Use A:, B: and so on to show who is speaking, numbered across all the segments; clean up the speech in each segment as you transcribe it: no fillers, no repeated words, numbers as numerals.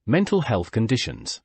A: Mental health conditions.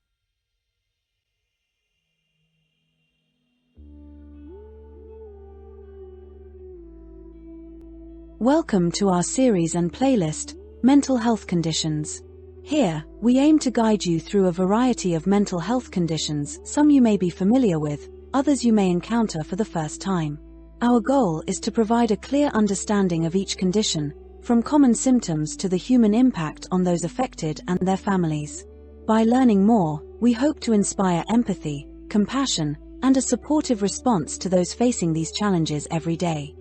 B: Welcome to our series and playlist, Mental Health Conditions. Here, we aim to guide you through a variety of mental health conditions, some you may be familiar with, others you may encounter for the first time. Our goal is to provide a clear understanding of each condition, from common symptoms to the human impact on those affected and their families. By learning more, we hope to inspire empathy, compassion, and a supportive response to those facing these challenges every day.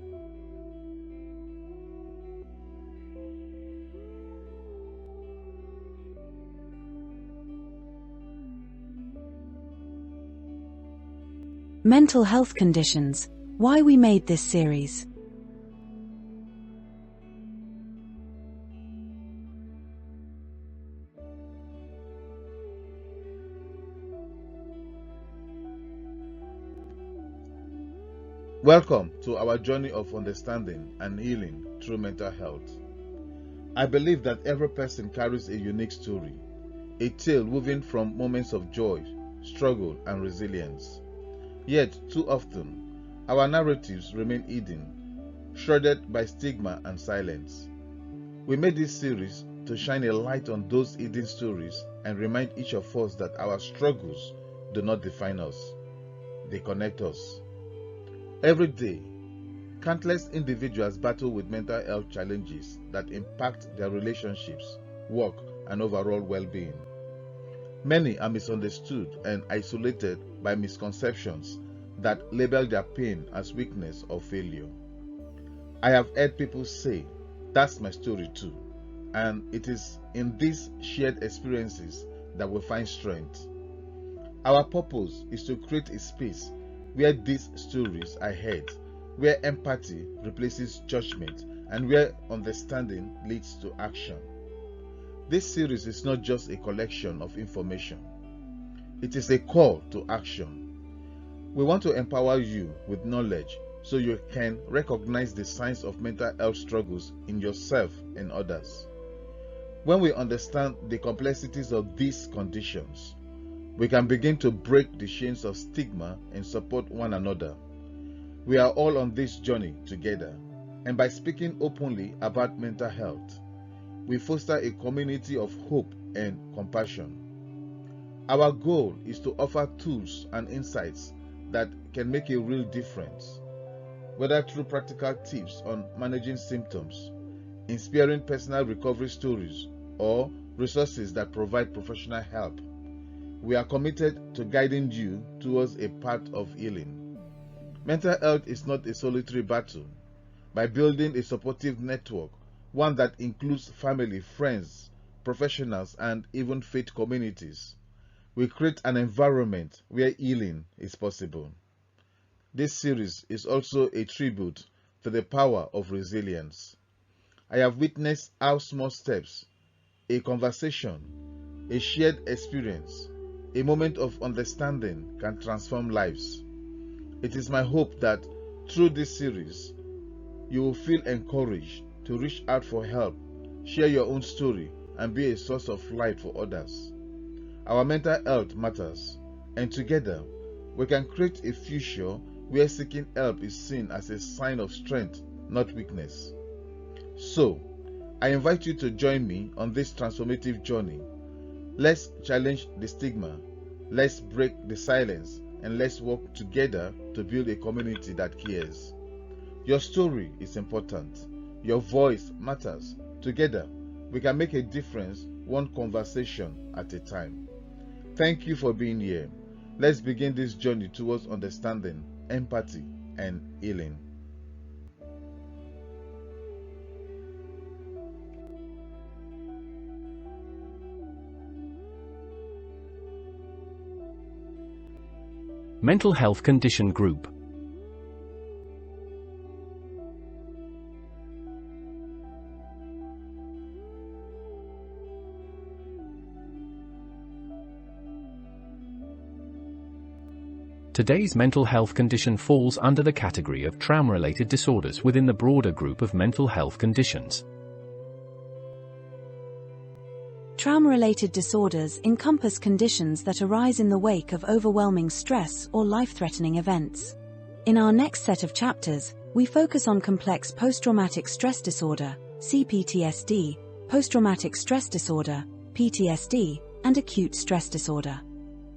B: Mental health conditions. Why we made this series.
C: Welcome to our journey of understanding and healing through mental health. I believe that every person carries a unique story, a tale woven from moments of joy, struggle, and resilience. Yet, too often, our narratives remain hidden, shrouded by stigma and silence. We made this series to shine a light on those hidden stories and remind each of us that our struggles do not define us, they connect us. Every day, countless individuals battle with mental health challenges that impact their relationships, work, and overall well-being. Many are misunderstood and isolated by misconceptions that label their pain as weakness or failure. I have heard people say, "That's my story too," and it is in these shared experiences that we find strength. Our purpose is to create a space where these stories are heard, where empathy replaces judgment, and where understanding leads to action. This series is not just a collection of information. It is a call to action. We want to empower you with knowledge so you can recognize the signs of mental health struggles in yourself and others. When we understand the complexities of these conditions, we can begin to break the chains of stigma and support one another. We are all on this journey together, and by speaking openly about mental health, we foster a community of hope and compassion. Our goal is to offer tools and insights that can make a real difference, whether through practical tips on managing symptoms, inspiring personal recovery stories, or resources that provide professional help. We are committed to guiding you towards a path of healing. Mental health is not a solitary battle. By building a supportive network, one that includes family, friends, professionals, and even faith communities, we create an environment where healing is possible. This series is also a tribute to the power of resilience. I have witnessed how small steps, a conversation, a shared experience, a moment of understanding can transform lives. It is my hope that through this series, you will feel encouraged to reach out for help, share your own story, and be a source of light for others. Our mental health matters, and together, we can create a future where seeking help is seen as a sign of strength, not weakness. So, I invite you to join me on this transformative journey. Let's challenge the stigma, let's break the silence, and let's work together to build a community that cares. Your story is important. Your voice matters. Together, we can make a difference one conversation at a time. Thank you for being here. Let's begin this journey towards understanding, empathy, and healing.
A: Mental health condition group. Today's mental health condition falls under the category of trauma-related disorders within the broader group of mental health conditions.
B: Trauma-related disorders encompass conditions that arise in the wake of overwhelming stress or life-threatening events. In our next set of chapters, we focus on complex post-traumatic stress disorder, CPTSD, post-traumatic stress disorder, PTSD, and acute stress disorder.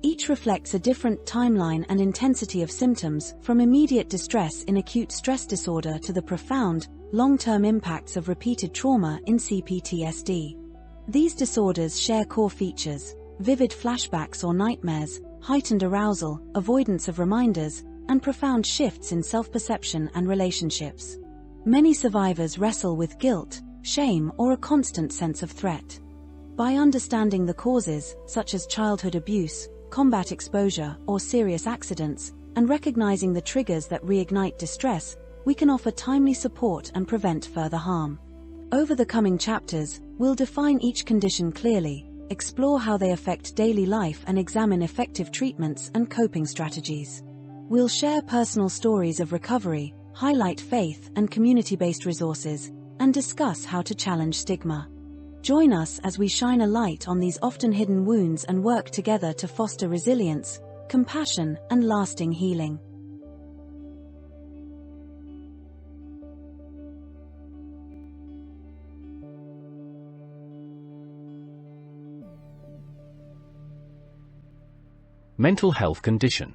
B: Each reflects a different timeline and intensity of symptoms, from immediate distress in acute stress disorder to the profound, long-term impacts of repeated trauma in CPTSD. These disorders share core features: vivid flashbacks or nightmares, heightened arousal, avoidance of reminders, and profound shifts in self-perception and relationships. Many survivors wrestle with guilt, shame, or a constant sense of threat. By understanding the causes, such as childhood abuse, combat exposure, or serious accidents, and recognizing the triggers that reignite distress, we can offer timely support and prevent further harm. Over the coming chapters, we'll define each condition clearly, explore how they affect daily life, and examine effective treatments and coping strategies. We'll share personal stories of recovery, highlight faith and community-based resources, and discuss how to challenge stigma. Join us as we shine a light on these often hidden wounds and work together to foster resilience, compassion, and lasting healing.
A: Mental health condition.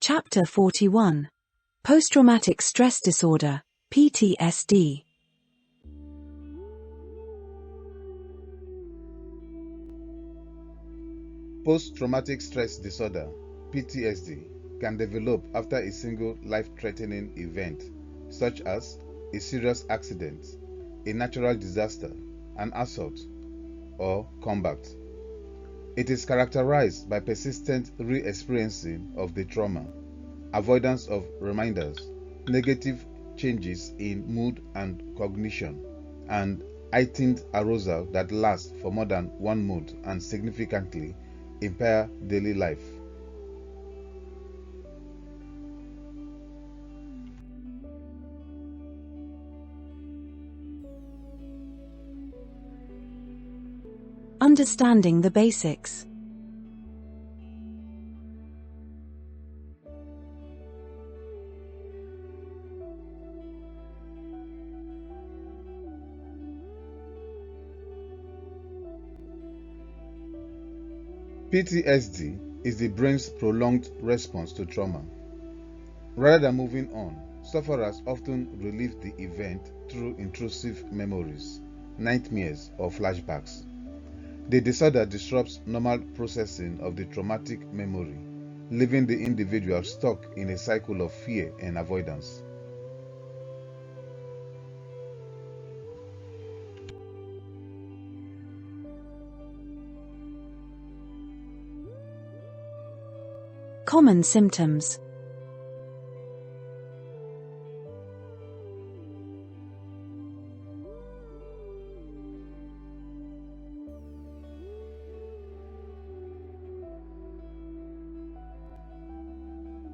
B: Chapter 41. Post-traumatic stress disorder, PTSD.
C: Post-traumatic stress disorder, PTSD, can develop after a single life-threatening event, such as a serious accident, a natural disaster, an assault, or combat. It is characterized by persistent re-experiencing of the trauma, avoidance of reminders, negative changes in mood and cognition, and heightened arousal that lasts for more than one mood and significantly impair daily life.
B: Understanding the basics.
C: PTSD is the brain's prolonged response to trauma. Rather than moving on, sufferers often relive the event through intrusive memories, nightmares, or flashbacks. The disorder disrupts normal processing of the traumatic memory, leaving the individual stuck in a cycle of fear and avoidance.
B: Common symptoms.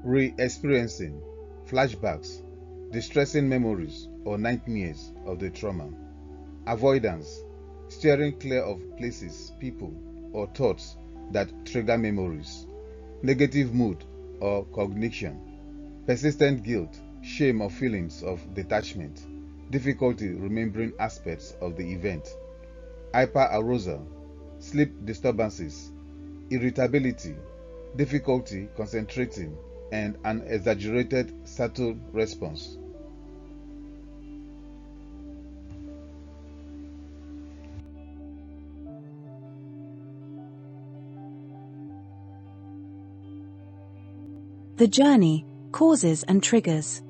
C: Re-experiencing flashbacks, distressing memories, or nightmares of the trauma. Avoidance, steering clear of places, people, or thoughts that trigger memories. Negative mood or cognition. Persistent guilt, shame, or feelings of detachment. Difficulty remembering aspects of the event. Hyperarousal, sleep disturbances, irritability, difficulty concentrating, and an exaggerated subtle response.
B: The journey, causes and triggers.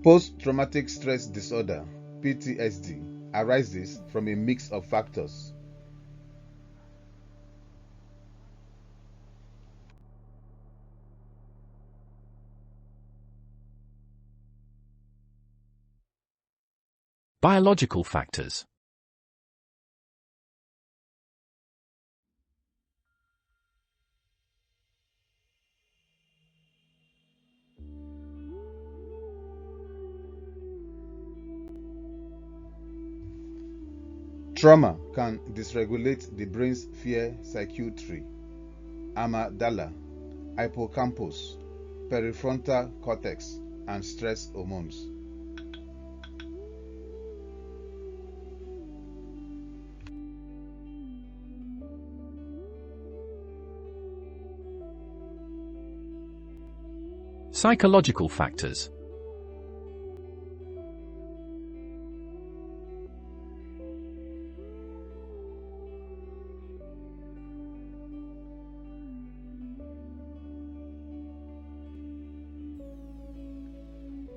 C: Post-traumatic stress disorder, PTSD, arises from a mix of factors.
A: Biological factors.
C: Trauma can dysregulate the brain's fear circuitry, amygdala, hippocampus, prefrontal cortex, and stress hormones.
A: Psychological factors.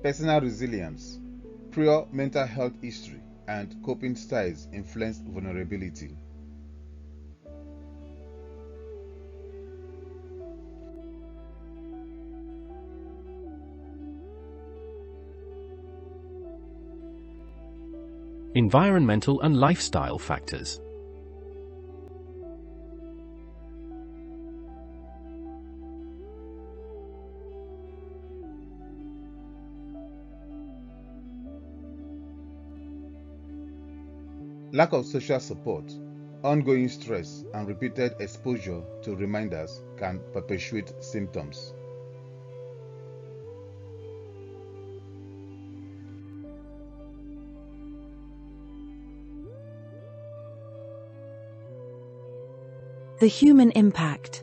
C: Personal resilience, prior mental health history, and coping styles influence vulnerability.
A: Environmental and lifestyle factors.
C: Lack of social support, ongoing stress, and repeated exposure to reminders can perpetuate symptoms.
B: The human impact.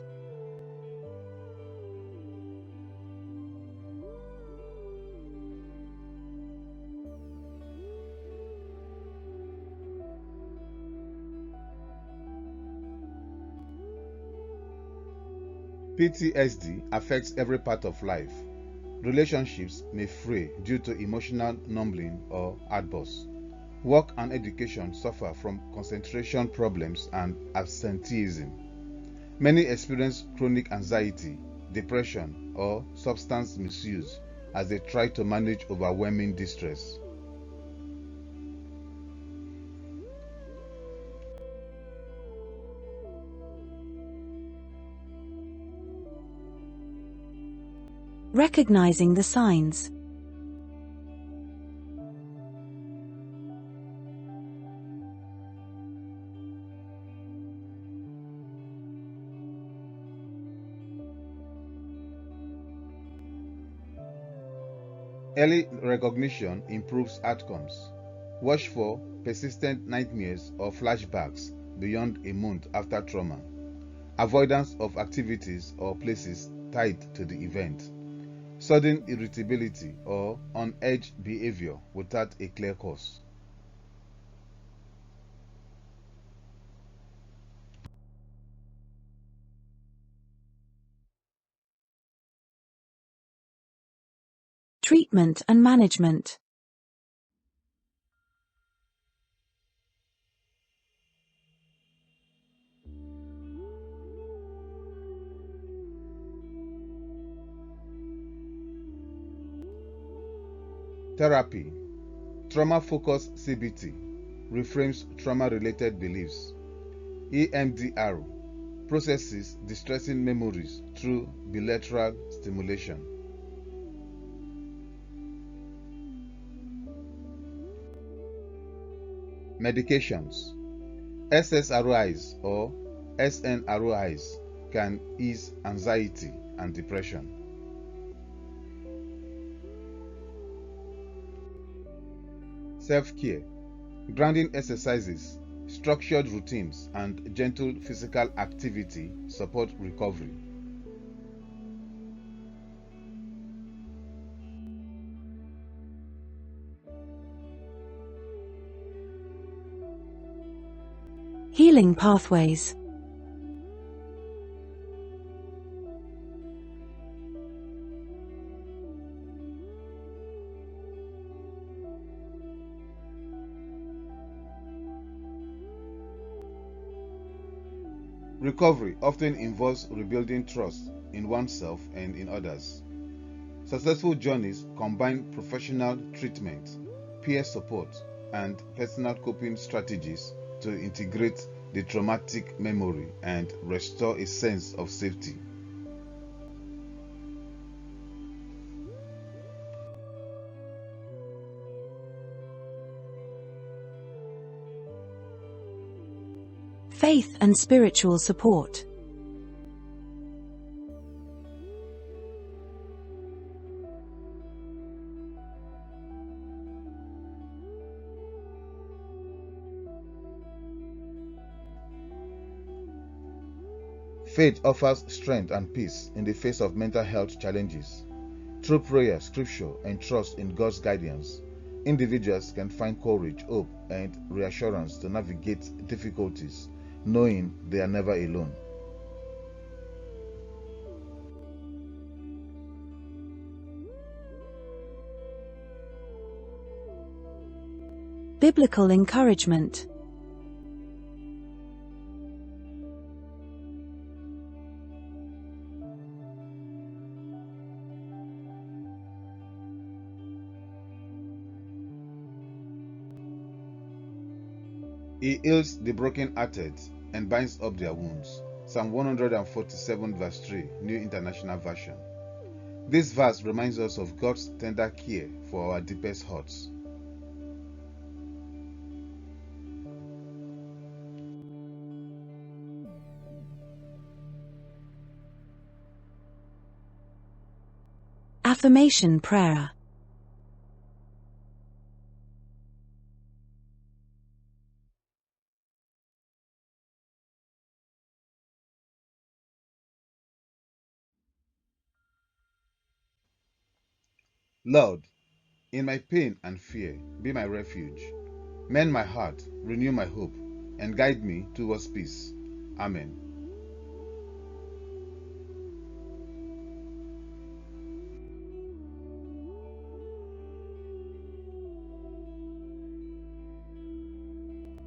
C: PTSD affects every part of life. Relationships may fray due to emotional numbing or outbursts. Work and education suffer from concentration problems and absenteeism. Many experience chronic anxiety, depression, or substance misuse as they try to manage overwhelming distress.
B: Recognizing the signs.
C: Early recognition improves outcomes. Watch for persistent nightmares or flashbacks beyond a month after trauma. Avoidance of activities or places tied to the event. Sudden irritability or on-edge behavior without a clear cause.
B: Treatment and management.
C: Therapy. Trauma-focused CBT reframes trauma-related beliefs. EMDR processes distressing memories through bilateral stimulation. Medications. SSRIs or SNRIs can ease anxiety and depression. Self-care. Grounding exercises, structured routines, and gentle physical activity support recovery.
B: Healing pathways.
C: Recovery often involves rebuilding trust in oneself and in others. Successful journeys combine professional treatment, peer support, and personal coping strategies to integrate the traumatic memory and restore a sense of safety.
B: Faith and spiritual support.
C: Faith offers strength and peace in the face of mental health challenges. Through prayer, scripture, and trust in God's guidance, individuals can find courage, hope, and reassurance to navigate difficulties, knowing they are never alone.
B: Biblical encouragement.
C: He heals the broken-hearted and binds up their wounds. Psalm 147 verse 3, New International Version. This verse reminds us of God's tender care for our deepest hurts.
B: Affirmation Prayer.
C: Lord, in my pain and fear, be my refuge. Mend my heart, renew my hope, and guide me towards peace. Amen.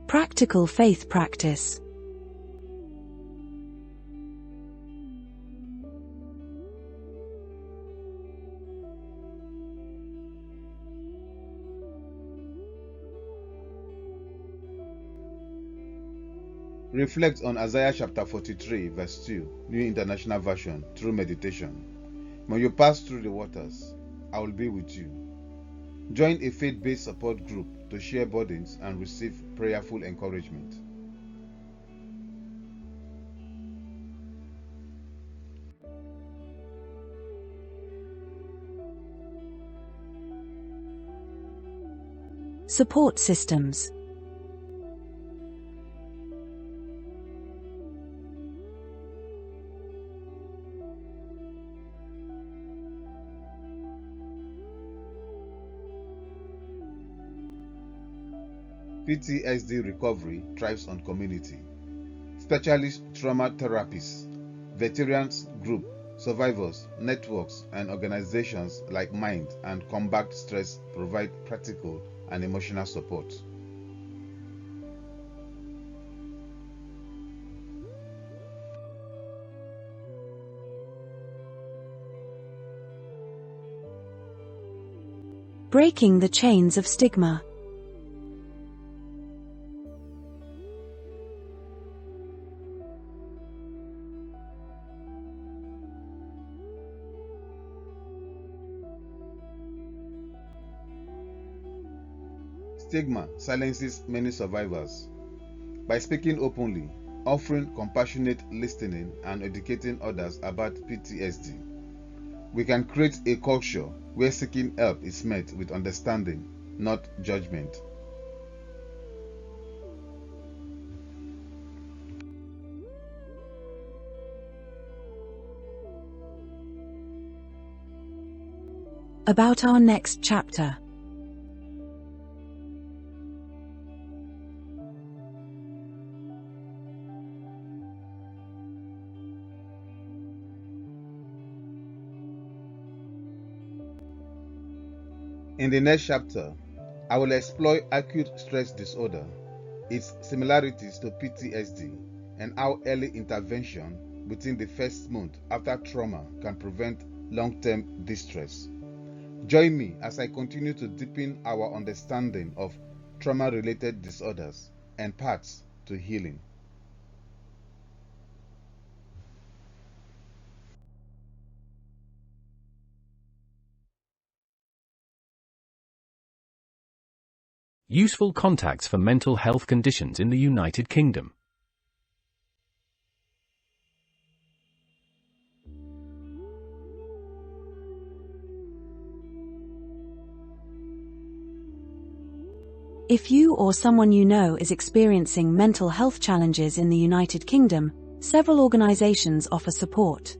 B: Practical faith practice.
C: Reflect on Isaiah chapter 43 verse 2, New International Version, through meditation. When you pass through the waters, I will be with you. Join a faith-based support group to share burdens and receive prayerful encouragement.
B: Support systems.
C: PTSD recovery thrives on community. Specialist trauma therapists, veterans group, survivors, networks, and organizations like Mind and Combat Stress provide practical and emotional support.
B: Breaking the chains of stigma.
C: Stigma silences many survivors. By speaking openly, offering compassionate listening, and educating others about PTSD, we can create a culture where seeking help is met with understanding, not judgment.
B: About our next chapter.
C: In the next chapter, I will explore acute stress disorder, its similarities to PTSD, and how early intervention within the first month after trauma can prevent long-term distress. Join me as I continue to deepen our understanding of trauma-related disorders, and paths to healing.
A: Useful contacts for mental health conditions in the United Kingdom.
B: If you or someone you know is experiencing mental health challenges in the United Kingdom, several organizations offer support.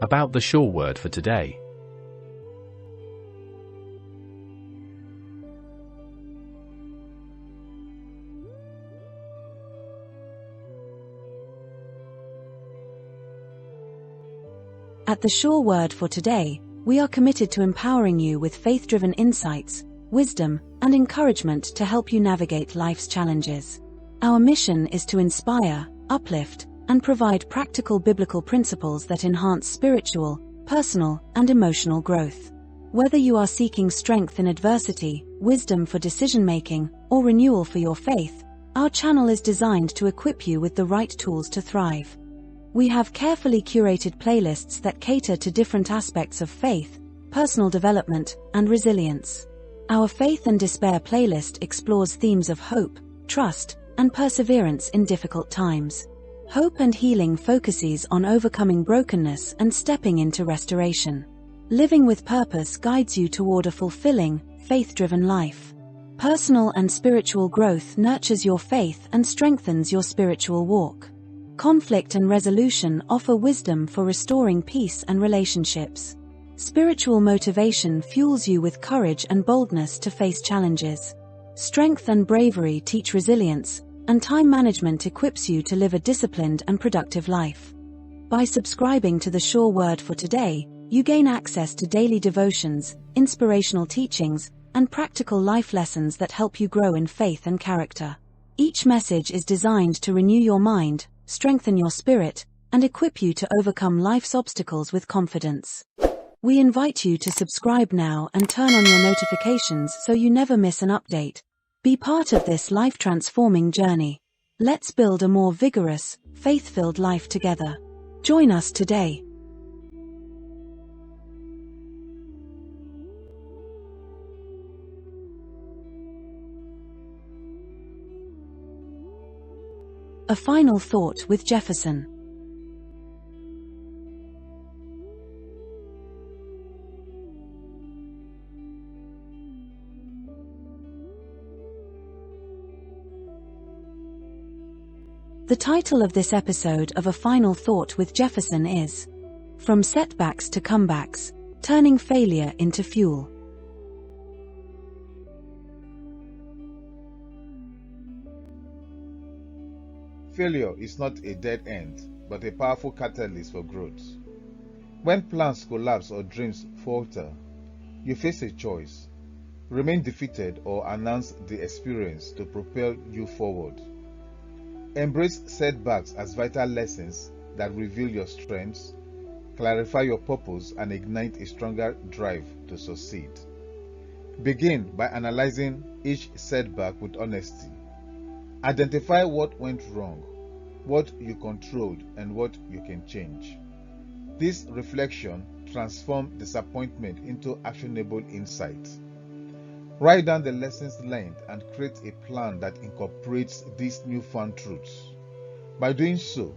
A: About the sure word for today.
B: At the Sure Word for today, we are committed to empowering you with faith-driven insights, wisdom, and encouragement to help you navigate life's challenges. Our mission is to inspire, uplift, and provide practical biblical principles that enhance spiritual, personal, and emotional growth. Whether you are seeking strength in adversity, wisdom for decision-making, or renewal for your faith, our channel is designed to equip you with the right tools to thrive. We have carefully curated playlists that cater to different aspects of faith, personal development, and resilience. Our Faith and Despair playlist explores themes of hope, trust, and perseverance in difficult times. Hope and Healing focuses on overcoming brokenness and stepping into restoration. Living with Purpose guides you toward a fulfilling, faith-driven life. Personal and Spiritual Growth nurtures your faith and strengthens your spiritual walk. Conflict and Resolution offer wisdom for restoring peace and relationships. Spiritual Motivation fuels you with courage and boldness to face challenges. Strength and Bravery teach resilience, and Time Management equips you to live a disciplined and productive life. By subscribing to the Sure Word for today, you gain access to daily devotions, inspirational teachings, and practical life lessons that help you grow in faith and character. Each message is designed to renew your mind, strengthen your spirit, and equip you to overcome life's obstacles with confidence. We invite you to subscribe now and turn on your notifications so you never miss an update. Be part of this life-transforming journey. Let's build a more vigorous, faith-filled life together. Join us today. A Final Thought with Jefferson. The title of this episode of A Final Thought with Jefferson is From Setbacks to Comebacks, Turning Failure into Fuel.
C: Failure is not a dead end, but a powerful catalyst for growth. When plans collapse or dreams falter, you face a choice: remain defeated or announce the experience to propel you forward. Embrace setbacks as vital lessons that reveal your strengths, clarify your purpose, and ignite a stronger drive to succeed. Begin by analyzing each setback with honesty. Identify what went wrong, what you controlled, and what you can change. This reflection transforms disappointment into actionable insight. Write down the lessons learned and create a plan that incorporates these newfound truths. By doing so,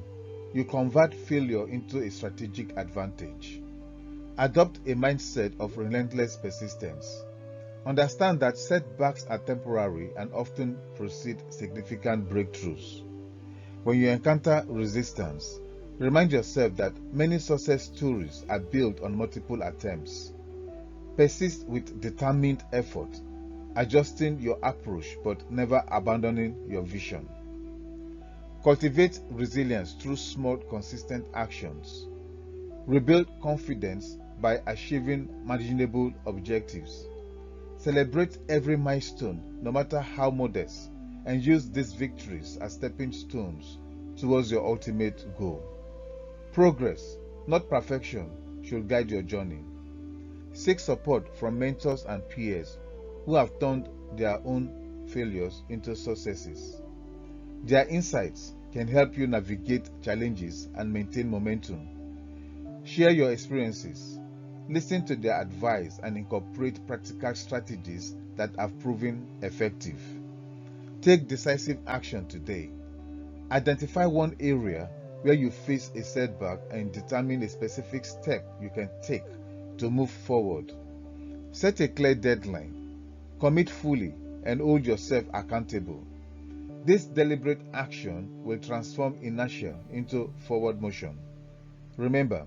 C: you convert failure into a strategic advantage. Adopt a mindset of relentless persistence. Understand that setbacks are temporary and often precede significant breakthroughs. When you encounter resistance, remind yourself that many success stories are built on multiple attempts. Persist with determined effort, adjusting your approach but never abandoning your vision. Cultivate resilience through small, consistent actions. Rebuild confidence by achieving manageable objectives. Celebrate every milestone, no matter how modest, and use these victories as stepping stones towards your ultimate goal. Progress, not perfection, should guide your journey. Seek support from mentors and peers who have turned their own failures into successes. Their insights can help you navigate challenges and maintain momentum. Share your experiences, listen to their advice, and incorporate practical strategies that have proven effective. Take decisive action today. Identify one area where you face a setback and determine a specific step you can take to move forward. Set a clear deadline, commit fully, and hold yourself accountable. This deliberate action will transform inertia into forward motion. Remember,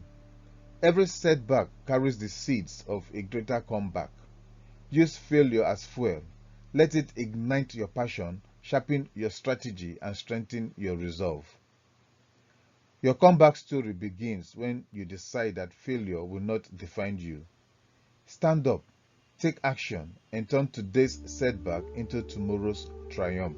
C: every setback carries the seeds of a greater comeback. Use failure as fuel. Let it ignite your passion, sharpen your strategy, and strengthen your resolve. Your comeback story begins when you decide that failure will not define you. Stand up, take action, and turn today's setback into tomorrow's triumph.